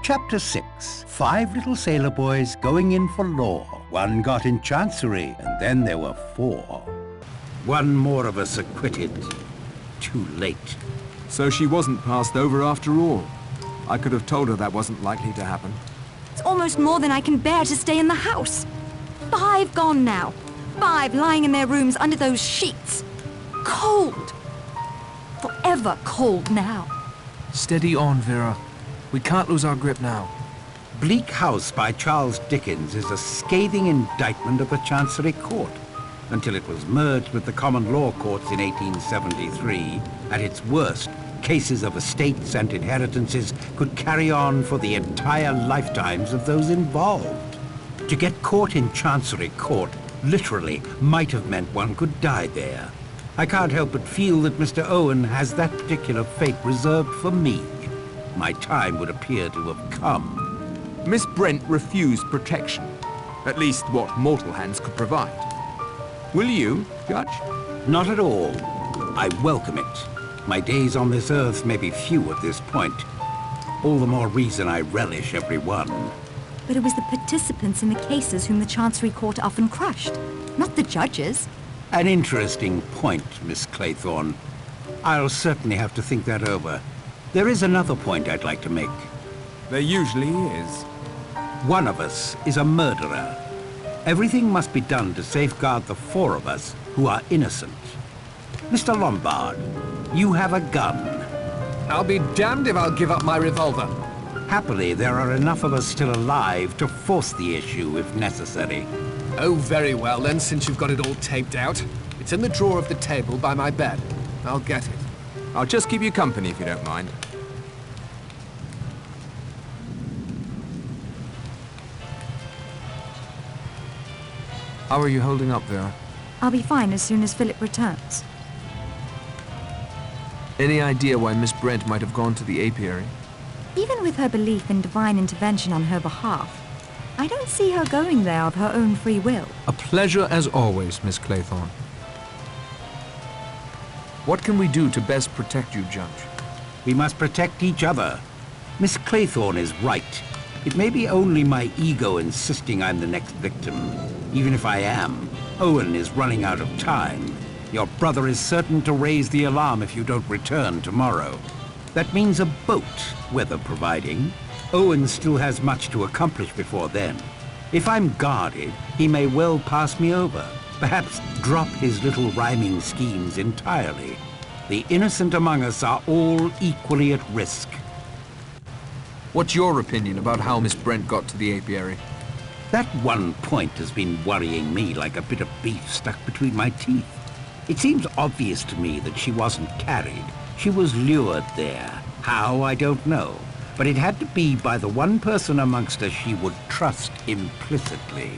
Chapter 6. 5 little sailor boys going in for law. One got in chancery, and then there were 4. One more of us acquitted. Too late. So she wasn't passed over after all. I could have told her that wasn't likely to happen. It's almost more than I can bear to stay in the house. 5 gone now. 5 lying in their rooms under those sheets. Cold. Forever cold now. Steady on, Vera. We can't lose our grip now. Bleak House by Charles Dickens is a scathing indictment of the Chancery Court. Until it was merged with the common law courts in 1873, at its worst, cases of estates and inheritances could carry on for the entire lifetimes of those involved. To get caught in Chancery Court literally might have meant one could die there. I can't help but feel that Mr. Owen has that particular fate reserved for me. My time would appear to have come. Miss Brent refused protection. At least what mortal hands could provide. Will you, Judge? Not at all. I welcome it. My days on this earth may be few at this point. All the more reason I relish every one. But it was the participants in the cases whom the Chancery Court often crushed, not the judges. An interesting point, Miss Claythorne. I'll certainly have to think that over. There is another point I'd like to make. There usually is. One of us is a murderer. Everything must be done to safeguard the 4 of us who are innocent. Mr. Lombard, you have a gun. I'll be damned if I'll give up my revolver. Happily, there are enough of us still alive to force the issue if necessary. Oh, very well then, since you've got it all taped out. It's in the drawer of the table by my bed. I'll get it. I'll just keep you company if you don't mind. How are you holding up, Vera? I'll be fine as soon as Philip returns. Any idea why Miss Brent might have gone to the apiary? Even with her belief in divine intervention on her behalf, I don't see her going there of her own free will. A pleasure as always, Miss Claythorne. What can we do to best protect you, Judge? We must protect each other. Miss Claythorne is right. It may be only my ego insisting I'm the next victim. Even if I am, Owen is running out of time. Your brother is certain to raise the alarm if you don't return tomorrow. That means a boat, weather providing. Owen still has much to accomplish before then. If I'm guarded, he may well pass me over. Perhaps drop his little rhyming schemes entirely. The innocent among us are all equally at risk. What's your opinion about how Miss Brent got to the apiary? That one point has been worrying me like a bit of beef stuck between my teeth. It seems obvious to me that she wasn't carried. She was lured there. How, I don't know. But it had to be by the one person amongst us she would trust implicitly.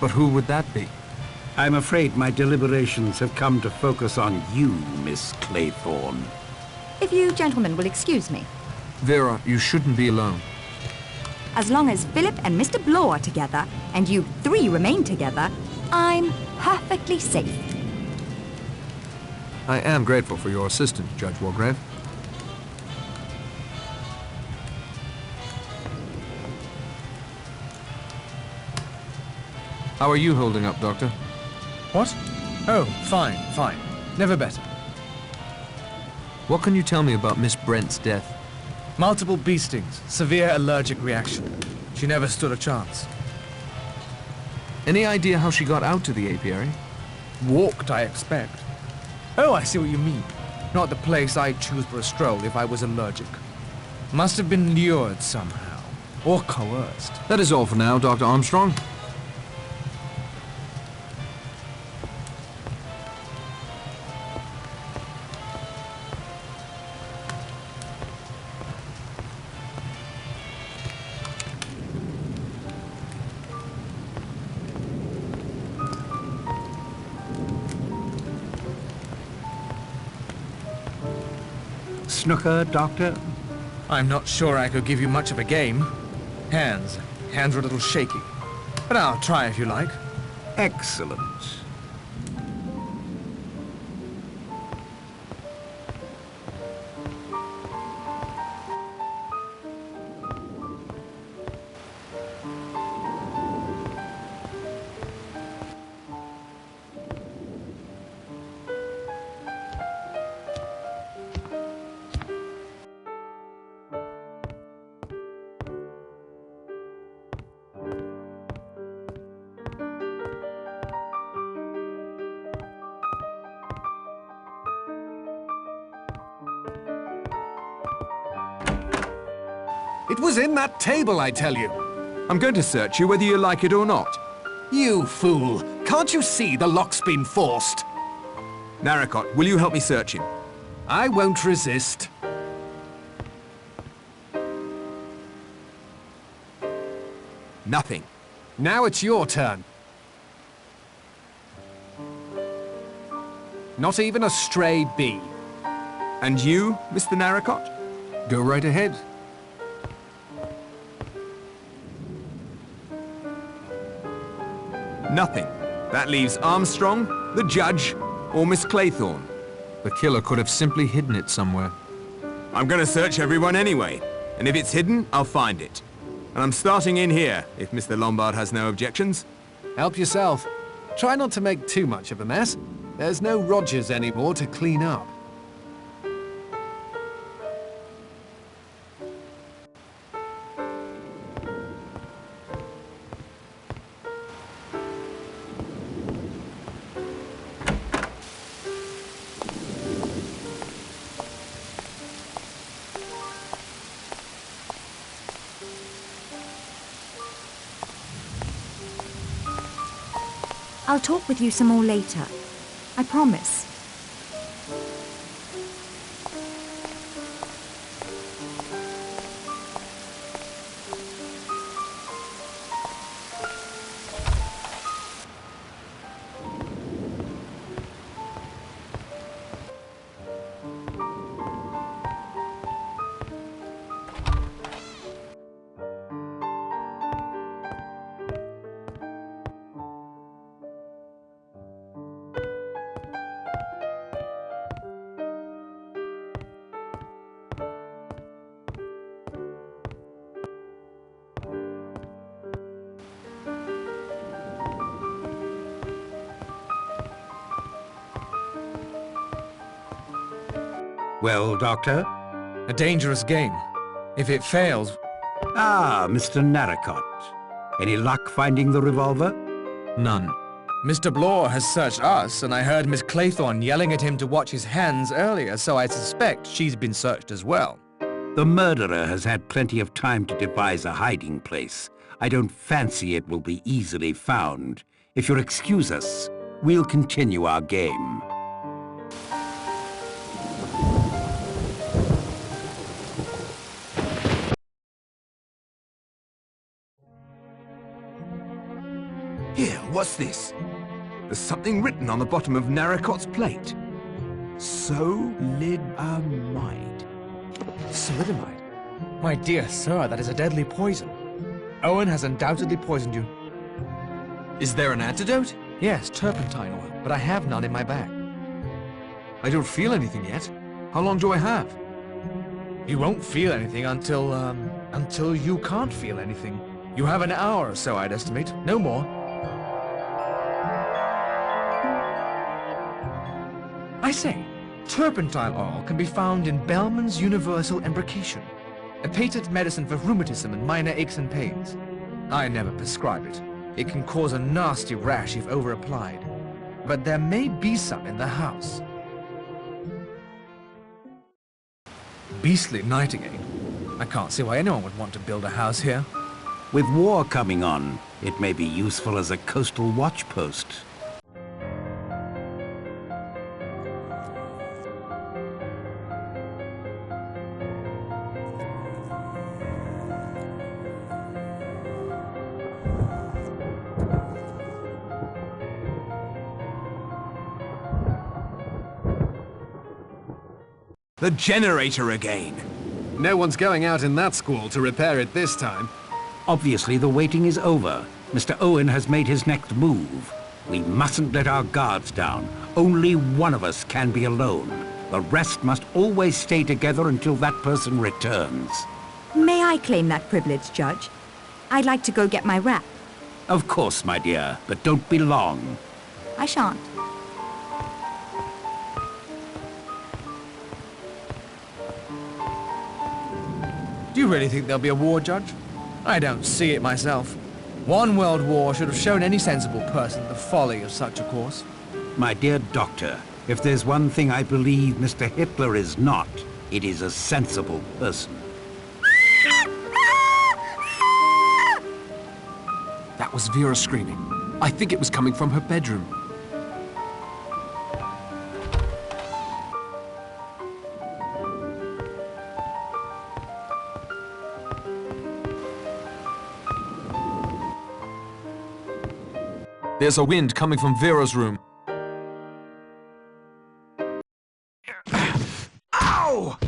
But who would that be? I'm afraid my deliberations have come to focus on you, Miss Claythorne. If you gentlemen will excuse me. Vera, you shouldn't be alone. As long as Philip and Mr. Blow are together, and you 3 remain together, I'm perfectly safe. I am grateful for your assistance, Judge Wargrave. How are you holding up, Doctor? What? Oh, fine, fine. Never better. What can you tell me about Miss Brent's death? Multiple bee stings, severe allergic reaction. She never stood a chance. Any idea how she got out to the apiary? Walked, I expect. Oh, I see what you mean. Not the place I'd choose for a stroll if I was allergic. Must have been lured somehow. Or coerced. That is all for now, Dr. Armstrong. Snooker, Doctor? I'm not sure I could give you much of a game. Hands are a little shaky. But I'll try if you like. Excellent. It was in that table, I tell you. I'm going to search you whether you like it or not. You fool! Can't you see the lock's been forced? Narracott, will you help me search him? I won't resist. Nothing. Now it's your turn. Not even a stray bee. And you, Mr. Narracott? Go right ahead. Nothing. That leaves Armstrong, the judge, or Miss Claythorne. The killer could have simply hidden it somewhere. I'm gonna search everyone anyway, and if it's hidden, I'll find it. And I'm starting in here, if Mr. Lombard has no objections. Help yourself. Try not to make too much of a mess. There's no Rogers anymore to clean up. I'll talk with you some more later. I promise. Well, Doctor? A dangerous game. If it fails, Ah, Mr. Narracott. Any luck finding the revolver? None. Mr. Blore has searched us, and I heard Miss Claythorne yelling at him to watch his hands earlier, so I suspect she's been searched as well. The murderer has had plenty of time to devise a hiding place. I don't fancy it will be easily found. If you'll excuse us, we'll continue our game. Here, what's this? There's something written on the bottom of Narracott's plate. Solidamide. Thalidomide? My dear sir, that is a deadly poison. Owen has undoubtedly poisoned you. Is there an antidote? Yes, turpentine oil, but I have none in my bag. I don't feel anything yet. How long do I have? You won't feel anything until you can't feel anything. You have an hour or so, I'd estimate. No more. I say, turpentine oil can be found in Bellman's Universal Embrocation, a patent medicine for rheumatism and minor aches and pains. I never prescribe it. It can cause a nasty rash if over-applied. But there may be some in the house. Beastly night again. I can't see why anyone would want to build a house here. With war coming on, it may be useful as a coastal watch post. The generator again. No one's going out in that squall to repair it this time. Obviously, the waiting is over. Mr. Owen has made his next move. We mustn't let our guards down. Only one of us can be alone. The rest must always stay together until that person returns. May I claim that privilege, Judge? I'd like to go get my wrap. Of course, my dear, but don't be long. I shan't. Do you really think there'll be a war, Judge? I don't see it myself. One world war should have shown any sensible person the folly of such a course. My dear doctor, if there's one thing I believe Mr. Hitler is not, it is a sensible person. That was Vera screaming. I think it was coming from her bedroom. There's a wind coming from Vera's room. Ow!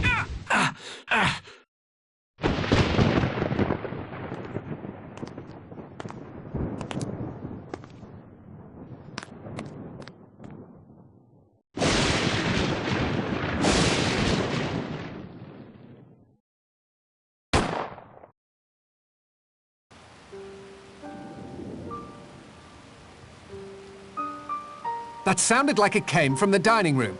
That sounded like it came from the dining room.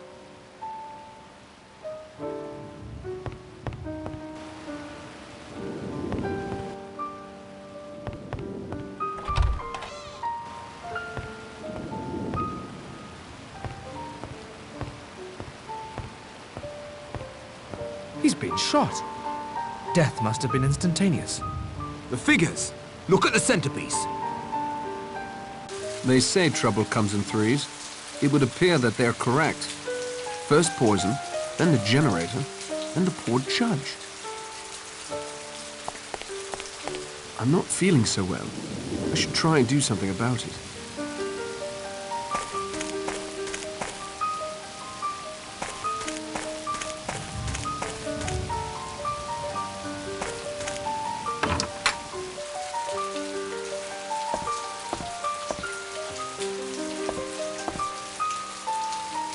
He's been shot. Death must have been instantaneous. The figures! Look at the centerpiece! They say trouble comes in threes. It would appear that they're correct. First poison, then the generator, then the poor judge. I'm not feeling so well. I should try and do something about it.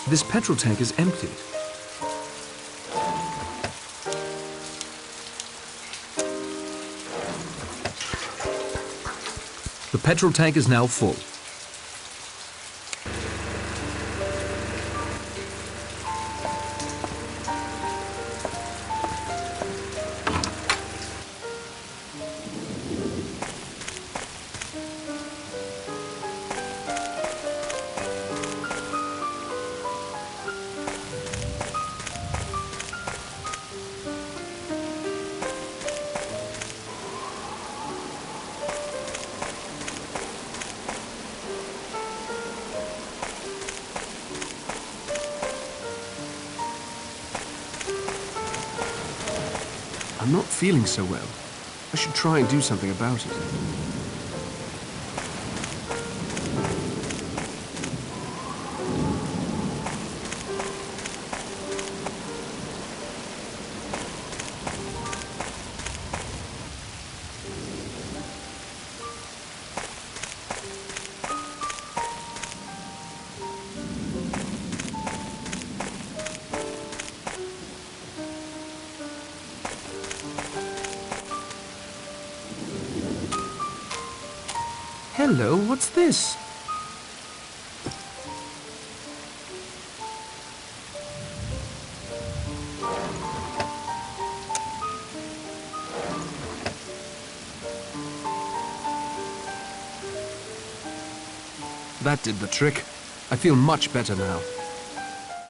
This petrol tank is empty. The petrol tank is now full. I'm not feeling so well. I should try and do something about it. Hello, what's this? That did the trick. I feel much better now.